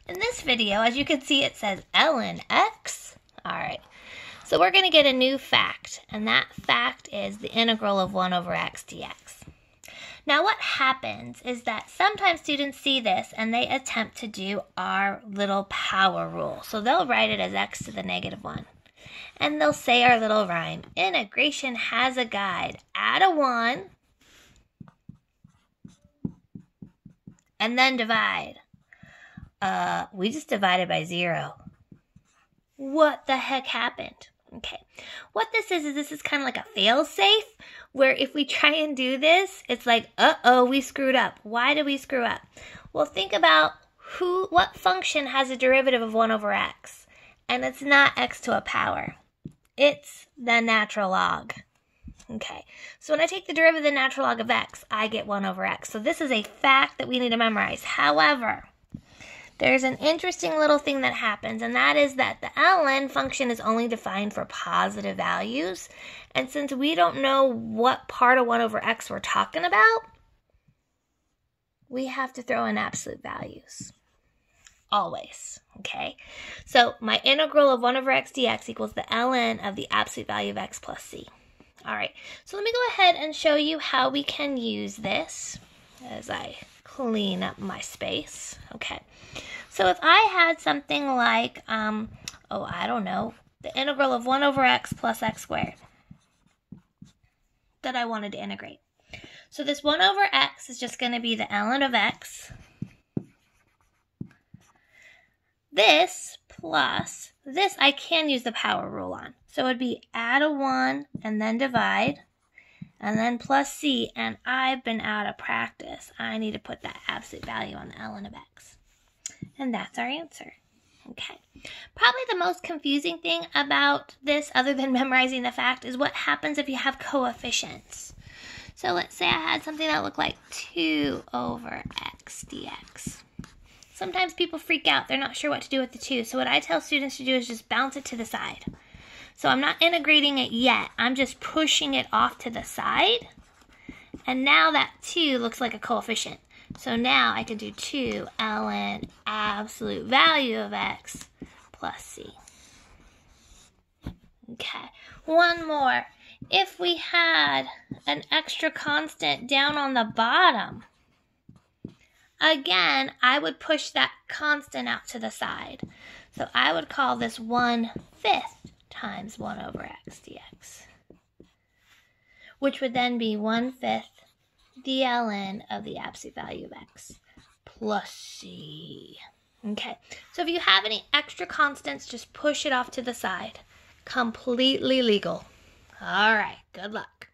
In this video, as you can see, it says ln x. All right, so we're going to get a new fact, and that fact is the integral of 1 over x dx. Now what happens is that sometimes students see this and they attempt to do our little power rule. So they'll write it as x to the negative 1. And they'll say our little rhyme, integration has a guide, add a 1, and then divide. We just divided by 0. What the heck happened? Okay, what this is this is kind of like a fail-safe, where if we try and do this, it's like, uh-oh, we screwed up. Why did we screw up? Well, think about what function has a derivative of 1 over x, and it's not x to a power. It's the natural log. Okay, so when I take the derivative of the natural log of x, I get 1 over x. So this is a fact that we need to memorize. However, there's an interesting little thing that happens, and that is that the ln function is only defined for positive values. And since we don't know what part of 1 over x we're talking about, we have to throw in absolute values. Always, okay? So my integral of 1 over x dx equals the ln of the absolute value of x plus c. All right, so let me go ahead and show you how we can use this as I clean up my space, okay? So if I had something like, I don't know, the integral of 1 over x plus x squared that I wanted to integrate. So this 1 over x is just going to be the ln of x. This plus this I can use the power rule on. So it would be add a 1 and then divide, and then plus c, and I've been out of practice. I need to put that absolute value on the ln of x. And that's our answer. Okay. Probably the most confusing thing about this, other than memorizing the fact, is what happens if you have coefficients. So let's say I had something that looked like 2 over x dx. Sometimes people freak out. They're not sure what to do with the 2. So what I tell students to do is just bounce it to the side. So I'm not integrating it yet. I'm just pushing it off to the side. And now that 2 looks like a coefficient. So now I can do 2 ln absolute value of x plus c. Okay, one more. If we had an extra constant down on the bottom, again, I would push that constant out to the side. So I would call this 1/5 times 1 over x dx, which would then be 1/5 the ln of the absolute value of x plus c. Okay, so if you have any extra constants, just push it off to the side. Completely legal. All right, good luck.